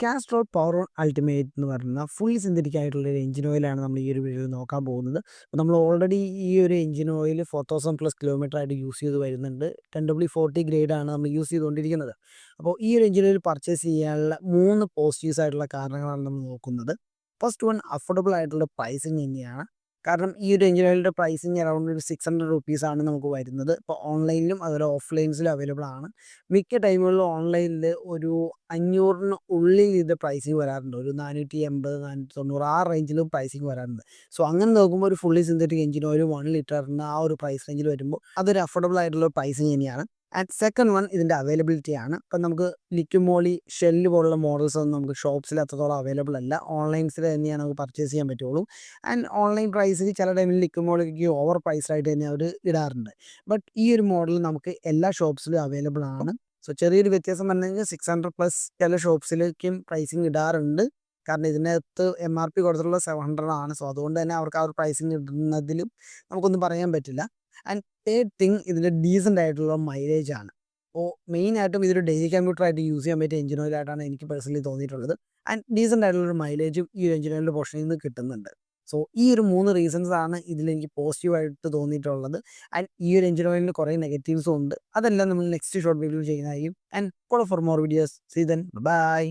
Castrol power on ultimate എന്ന് പറയുന്ന fully synthetic ആയിട്ടുള്ള ഒരു എഞ്ചിൻ ഓയിലാണ് നമ്മൾ ഈ ഒരു വീഡിയോയിൽ നോക്കാൻ പോകുന്നത്. അപ്പോൾ നമ്മൾ ഓൾറെഡി ഈ ഒരു എഞ്ചിൻ ഓയിൽ 4000+ കിലോമീറ്റർ ആയിട്ട് യൂസ് ചെയ്ത് വരുന്നുണ്ട്. 10W40 ഗ്രേഡാണ് നമ്മൾ യൂസ് ചെയ്തുകൊണ്ടിരിക്കുന്നത്. അപ്പോൾ ഈ ഒരു എഞ്ചിൻ ഓയിൽ പർച്ചേസ് ചെയ്യാനുള്ള 3 പോസിറ്റീവ്സ് ആയിട്ടുള്ള കാരണങ്ങളാണ് നമ്മൾ നോക്കുന്നത്. ഫസ്റ്റ് വൺ, അഫോർഡബിൾ ആയിട്ടുള്ള പ്രൈസിങ് തന്നെയാണ്. കാരണം ഈ ഒരു എഞ്ചിൻ ഓയിലിൻ്റെ പ്രൈസിങ് അറൗണ്ട് ഒരു 600 റുപ്പീസാണ് നമുക്ക് വരുന്നത്. ഇപ്പോൾ ഓൺലൈനിലും അതുപോലെ ഓഫ്ലൈൻസിലും അവൈലബിൾ ആണ്. മിക്ക ടൈമുകളിലും ഓൺലൈനിൽ ഒരു 500-ന് ഉള്ളിൽ ഇത് പ്രൈസിങ് വരാറുണ്ട്. ഒരു 480, 490 ആ റേഞ്ചിലും പ്രൈസിങ് വരാറുണ്ട്. സോ അങ്ങനെ നോക്കുമ്പോൾ ഒരു ഫുള്ളി സിന്തറ്റിക് എഞ്ചിൻ ഓയിൽ 1 ലിറ്ററിന് ആ ഒരു പ്രൈസ് റേഞ്ചിൽ വരുമ്പോൾ അതൊരു അഫോർഡബിൾ ആയിട്ടുള്ള പ്രൈസിങ് തന്നെയാണ്. ആൻഡ് സെക്കൻഡ് വൺ, ഇതിൻ്റെ അവൈലബിലിറ്റി ആണ്. ഇപ്പം നമുക്ക് ലിക്വിമോളി, ഷെല്ല് പോലുള്ള മോഡൽസ് ഒന്നും നമുക്ക് ഷോപ്സിൽ അത്രത്തോളം അവൈലബിൾ അല്ല. ഓൺലൈൻസിൽ തന്നെയാണ് നമുക്ക് പർച്ചേസ് ചെയ്യാൻ പറ്റുള്ളൂ. ആൻഡ് ഓൺലൈൻ പ്രൈസിൽ ചില ടൈമിൽ ലിക്വിമോളിക്ക് ഓവർ പ്രൈസ്ഡായിട്ട് തന്നെ അവർ ഇടാറുണ്ട്. ബട്ട് ഈ ഒരു മോഡൽ നമുക്ക് എല്ലാ ഷോപ്സിലും അവൈലബിൾ ആണ്. സോ ചെറിയൊരു വ്യത്യാസം പറഞ്ഞു കഴിഞ്ഞാൽ 600+ ചില ഷോപ്സിലേക്കും പ്രൈസിങ് ഇടാറുണ്ട്. കാരണം ഇതിനകത്ത് MRP കൊടുത്തിട്ടുള്ള 700 ആണ്. സോ അതുകൊണ്ട് തന്നെ അവർക്ക് ആ ഒരു പ്രൈസിങ് ഇടുന്നതിലും നമുക്കൊന്നും പറയാൻ പറ്റില്ല. ആൻഡ് തേർഡ് തിങ്, ഇതിൻ്റെ ഡീസൻ്റ് ആയിട്ടുള്ള മൈലേജ് ആണ്. അപ്പോൾ മെയിനായിട്ടും ഇതൊരു ഡെയിലി കമ്മ്യൂട്ടറായിട്ട് യൂസ് ചെയ്യാൻ പറ്റിയ എഞ്ചിൻ ഓയിലായിട്ടാണ് എനിക്ക് പേഴ്സണലി തോന്നിയിട്ടുള്ളത്. ആൻഡ് ഡീസൻ്റ് ആയിട്ടുള്ളൊരു മൈലേജും ഈ ഒരു എഞ്ചിൻ ഓയിലിൻ്റെ പോർഷനിൽ നിന്ന് കിട്ടുന്നുണ്ട്. സോ ഈ ഒരു 3 റീസൺസ് ആണ് ഇതിലെനിക്ക് പോസിറ്റീവായിട്ട് തോന്നിയിട്ടുള്ളത്. ആൻഡ് ഈ ഒരു എഞ്ചിൻ ഓയിലിന് കുറേ നെഗറ്റീവ്സും ഉണ്ട്. അതെല്ലാം നമ്മൾ നെക്സ്റ്റ് ഷോർട്ട് വീഡിയോയിൽ ചെയ്യുന്നതായിരിക്കും. And follow for more videos. See then, by.